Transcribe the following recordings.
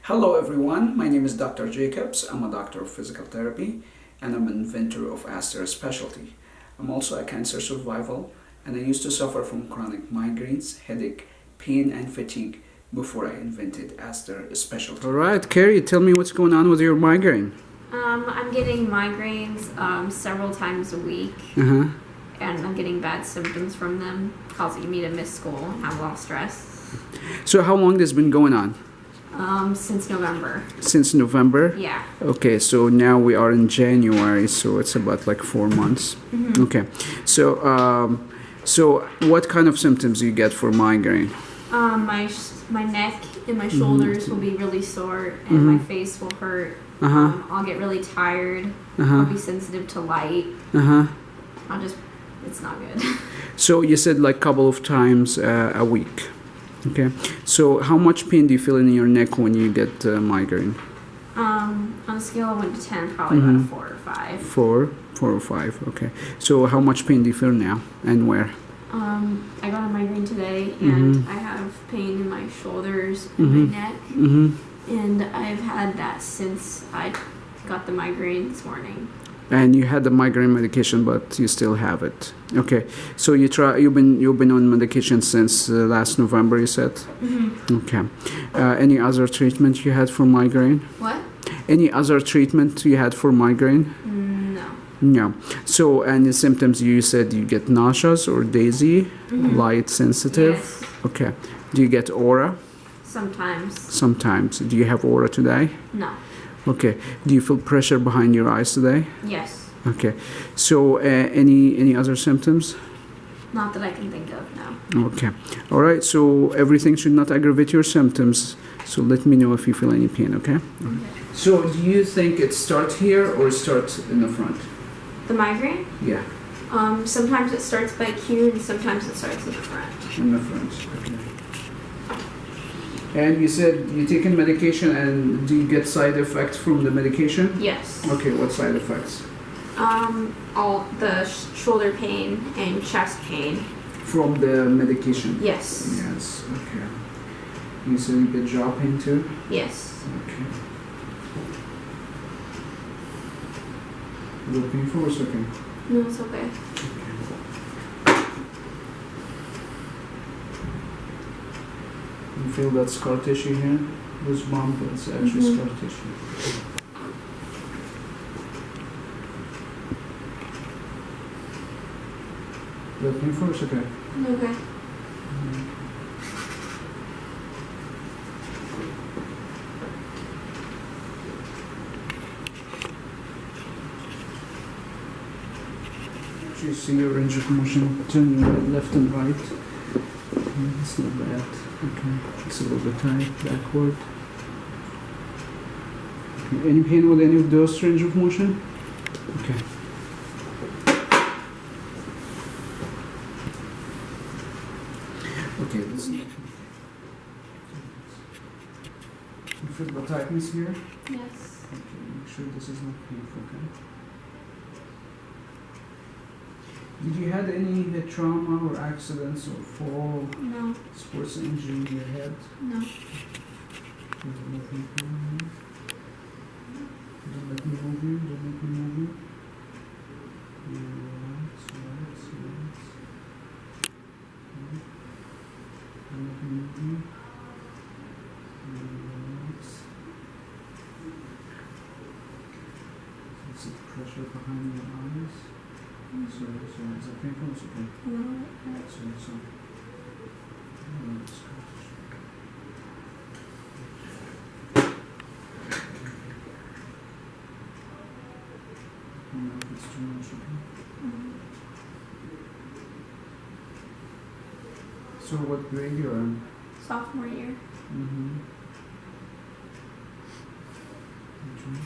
Hello everyone, my name is Dr. Jacobs. I'm a doctor of physical therapy and I'm an inventor of ASTR specialty. I'm also a cancer survivor and I used to suffer from chronic migraines, headache, pain and fatigue before I invented ASTR specialty. Alright, Carrie, tell me what's going on with your migraine. I'm getting migraines several times a week, and I'm getting bad symptoms from them, causing me to miss school and have a lot of stress. So how long this been going on? Since November. Since November? Yeah. Okay, so now we are in January, so it's about like 4 months. Okay, so what kind of symptoms do you get for migraine? My neck and my shoulders will be really sore, and my face will hurt. I'll get really tired. I'll be sensitive to light. It's not good. So you said like couple of times a week. Okay. So how much pain do you feel in your neck when you get migraine? On a scale of 1 to 10, probably about a 4 or 5. 4 or 5. Okay. So how much pain do you feel now and where? I got a migraine today, and I have pain in my shoulders and my neck. And I've had that since I got the migraine this morning. And you had the migraine medication, but you still have it. Okay. So you've been on medication since last November, you said. Okay. Any other treatment you had for migraine? What? Any other treatment you had for migraine? No. No. So any symptoms you said you get nauseous or dizzy, light sensitive? Yes. Okay. Do you get aura? Sometimes. Sometimes. Do you have aura today? No. Okay. Do you feel pressure behind your eyes today? Yes. Okay. So any other symptoms? Not that I can think of, no. Okay. All right. So everything should not aggravate your symptoms. So let me know if you feel any pain, okay? So do you think it starts here or starts in the front? The migraine? Yeah. Sometimes it starts by Q and sometimes it starts in the front. In the front. Okay. And you said you're taking medication, and do you get side effects from the medication? Yes. Okay, what side effects? All the shoulder pain and chest pain. From the medication? Yes. Yes, okay. You said you get jaw pain too? Yes. Okay. Is it painful or is it okay? No, it's okay. You feel that scar tissue here? This bump is actually scar tissue. Is that painful or is it okay? Okay. You see your range of motion, turn your left and right. It's not bad. Okay, it's a little bit tight, backward. Okay. Any pain with any of those range of motion? Okay. Okay, this is not. You feel the tightness here? Yes. Okay, make sure this is not painful, okay? Did you had any head trauma or accidents or fall, No. sports injury in your head? No. Don't let me move you. Don't let me move you. Don't let me move you. Relax, relax, relax. Okay. Don't let me move you. Relax. Sense the pressure behind your eyes. Sorry, is that painful? It's okay. No. Sorry. Relax. No, it's too much, okay? So what grade you're in? Sophomore year. Okay.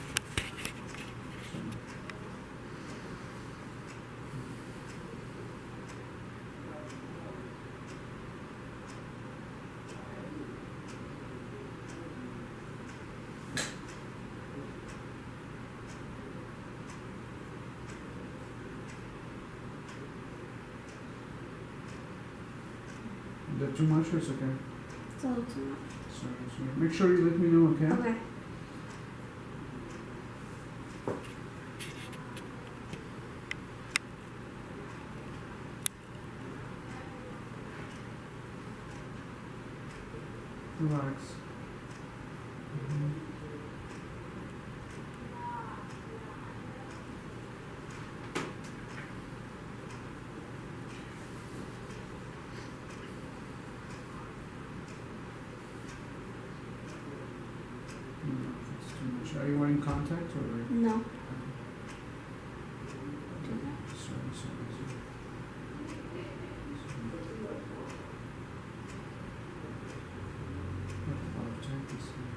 Is that too much or it's okay? It's a little too much. sorry. Make sure you let me know, okay? Okay. Relax. No, it's too much. Are you wearing contact or? No. Sorry. What object is here?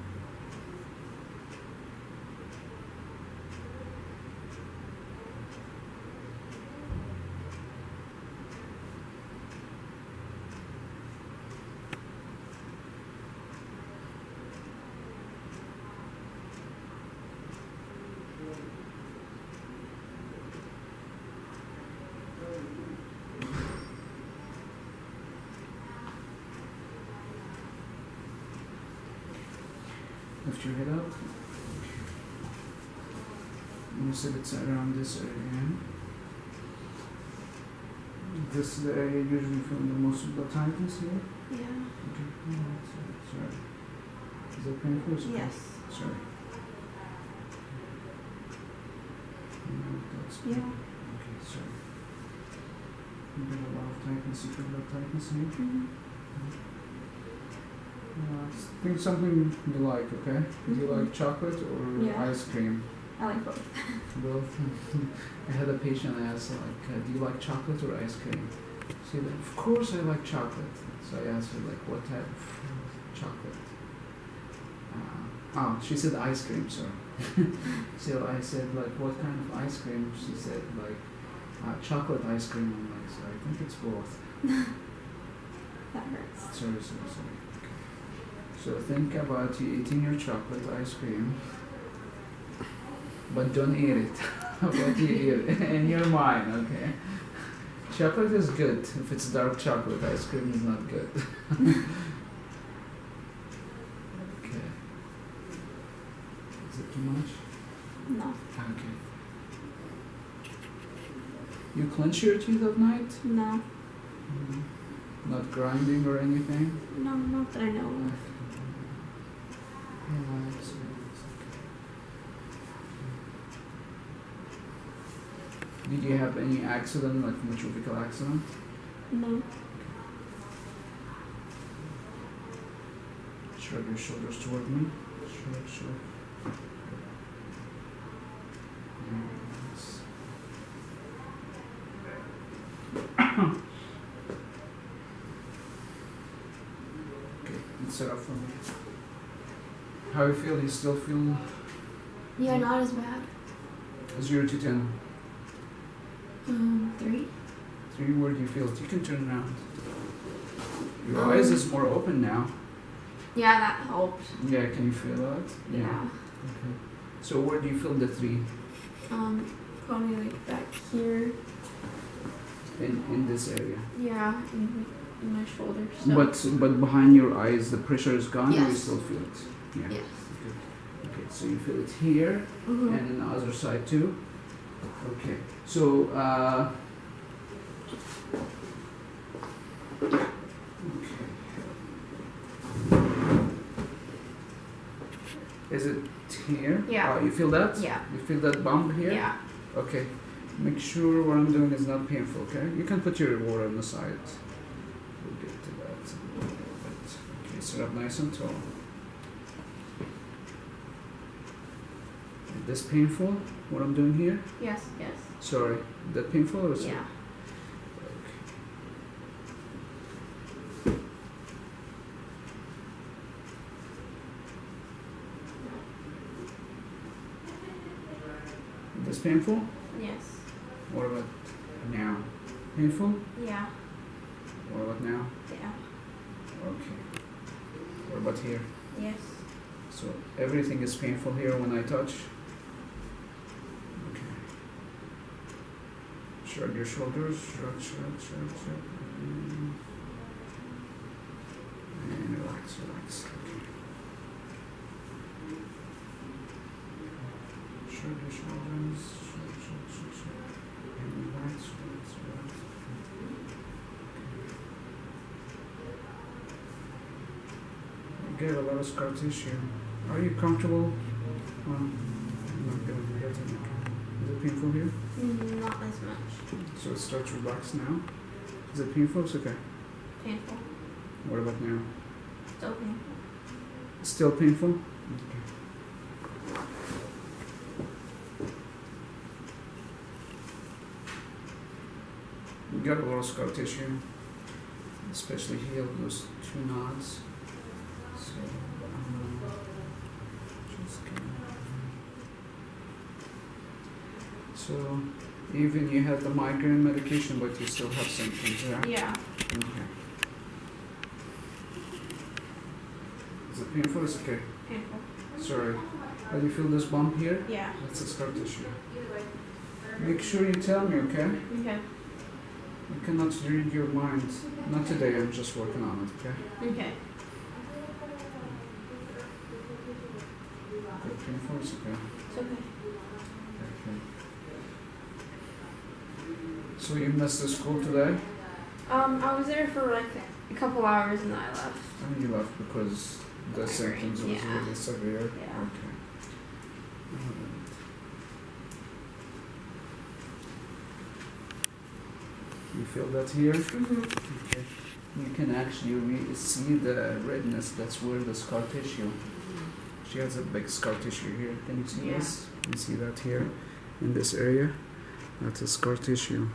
Lift your head up. You said it's around this area. This is the area you usually feel the most of the tightness here? Yeah. Okay. Sorry. Is that painful? Yes. Sorry. No, that's Yeah. Okay, sorry. You got a lot of tightness. You feel that tightness here? Mm-hmm. Think something you like, okay? Do you Mhm. like chocolate or Yeah. ice cream? I like both. Both. I had a patient ask, like, do you like chocolate or ice cream? She said, of course I like chocolate. So I asked her, like, what type of chocolate? She said ice cream, sorry. So I said, like, what kind of ice cream? She said, like, chocolate ice cream. I'm like, so I think it's both. That hurts. Sorry. Okay. So think about you eating your chocolate ice cream, but don't eat it. But you eat it in your mind, okay? Chocolate is good. If it's dark chocolate, ice cream is not good. Okay. Is it too much? No. Okay. You clench your teeth at night? No. Not grinding or anything? No, not that I know of. Relax. Did you have any accident, like motor vehicle accident? No. Shrug your shoulders toward me. Shrug. Yes. Okay, let's set up for me. How you feel? You still feel Yeah, not as bad. 0 to 10? 3. 3, where do you feel it? You can turn around. Your eyes is more open now. Yeah, that helped. Yeah, can you feel that? Yeah. Okay. So where do you feel the 3? Probably like back here. In this area. Yeah, in my shoulders. So. But behind your eyes, the pressure is gone, or you Yes. still feel it? Yeah. Yes. Okay, so you feel it here Mm-hmm. and on the other side too. Okay. So okay. Is it here? Yeah. You feel that? Yeah. You feel that bump here? Yeah. Okay. Make sure what I'm doing is not painful, okay? You can put your water on the side. We'll get to that in a little bit. Okay, sit up nice and tall. Is this painful, what I'm doing here? Yes. Sorry, is that painful or is it? Yeah. Is this painful? Yes. What about now? Painful? Yeah. What about now? Yeah. Okay. What about here? Yes. So everything is painful here when I touch? Okay. Shrug your shoulders. Shrug. And relax. Okay. Shrug your shoulders. Shrug. And relax. You get a lot of scar tissue. Are you comfortable? I'm not gonna get it. Is it painful here? Not as much. So it starts to relax now. Is it painful? It's okay. Painful. What about now? Still painful. Still painful? Okay. You got a lot of scar tissue, especially here, those two knots. So, just so even you have the migraine medication, but you still have symptoms, yeah? Yeah. Okay. Is it painful? It's okay. Painful. Sorry. How do you feel this bump here? Yeah. That's a scar tissue. Make sure you tell me, okay? Okay. I cannot read your mind. Not today, I'm just working on it, okay? Okay. Good, painful, it's okay. It's okay. Okay. So you missed the school today? I was there for like a couple hours and then I left. And you left because the symptoms was Yeah. really severe? Yeah. Okay. Alright. You feel that here? Mm-hmm. Okay. You can actually see the redness. That's where the scar tissue. She has a big scar tissue here. Can you see Yeah. this? You see that here in this area? That's a scar tissue.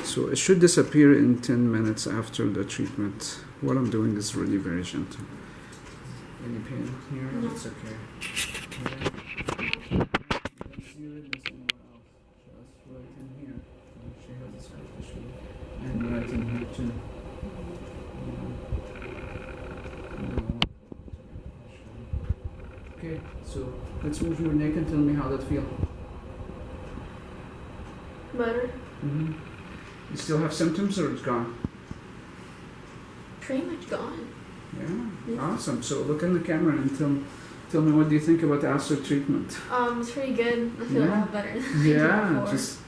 So it should disappear in 10 minutes after the treatment. What I'm doing is really very gentle. Any pain here? No. It's okay. Yeah. You don't see redness anywhere else. Just right in here. She has a scar tissue. And right in here too. Okay, so let's move your neck and tell me how that feels. Better. Mm-hmm. You still have symptoms or it's gone? Pretty much gone. Yeah, Yeah. awesome. So look in the camera and tell me what do you think about the ASTR treatment? It's pretty good. I feel a Yeah. lot better than I did Yeah, before. just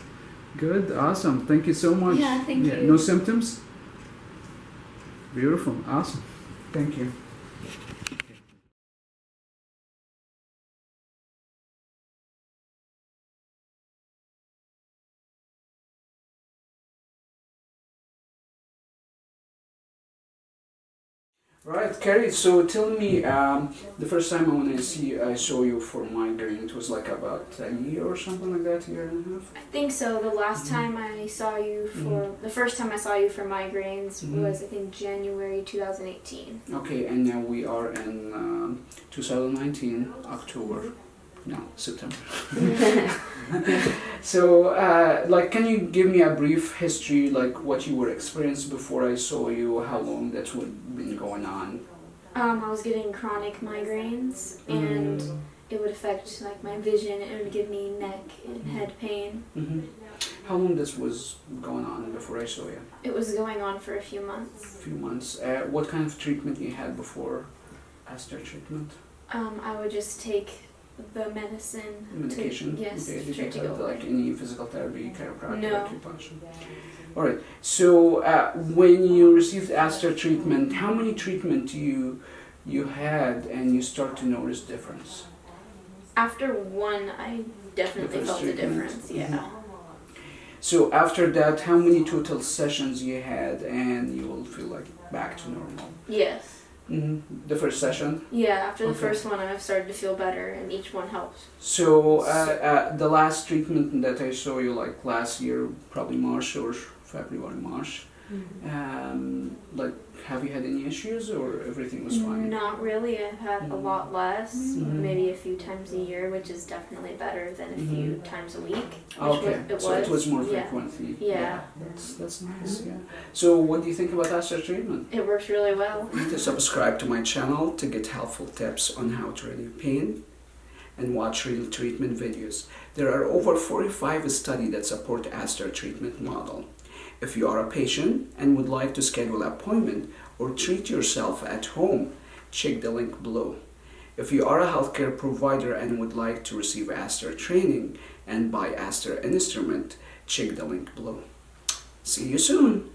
good, awesome. Thank you so much. Yeah, thank you. No symptoms? Beautiful, awesome. Thank you. Right, Carrie, so tell me, the first time I saw you for migraine, it was like about a year or something like that, year and a half? I think so. The last time I saw you the first time I saw you for migraines was, I think, January 2018. Okay, and now we are in 2019, October. No, September. So, can you give me a brief history, like what you were experienced before I saw you, how long that's been going on? I was getting chronic migraines, and it would affect like my vision. It would give me neck and head pain. Mm-hmm. How long this was going on before I saw you? It was going on for a few months. A few months. What kind of treatment you had before ASTR treatment? I would just take the medicine. Medication? Yes, Okay. Did try you to have go like away. any physical therapy, chiropractic, No. acupuncture? Alright, so when you received ASTR treatment, how many treatment you had and you start to notice difference? After one, I definitely The first felt a treatment? difference. Yeah. So after that, how many total sessions you had and you will feel like back to normal? Yes. The first session? Yeah, after the Okay. first one, I've started to feel better, and each one helped. So the last treatment that I saw you like last year, probably March or February, March, have you had any issues or everything was fine? Not really. I've had a lot less, Mhm. maybe a few times a year, which is definitely better than a few times a week. Okay, so it was more Yeah. frequently. Yeah. That's nice, yeah. So what do you think about ASTR treatment? It works really well. To subscribe to my channel to get helpful tips on how to relieve pain and watch real treatment videos. There are over 45 studies that support ASTR treatment model. If you are a patient and would like to schedule an appointment or treat yourself at home, check the link below. If you are a healthcare provider and would like to receive ASTR training and buy ASTR instrument, check the link below. See you soon!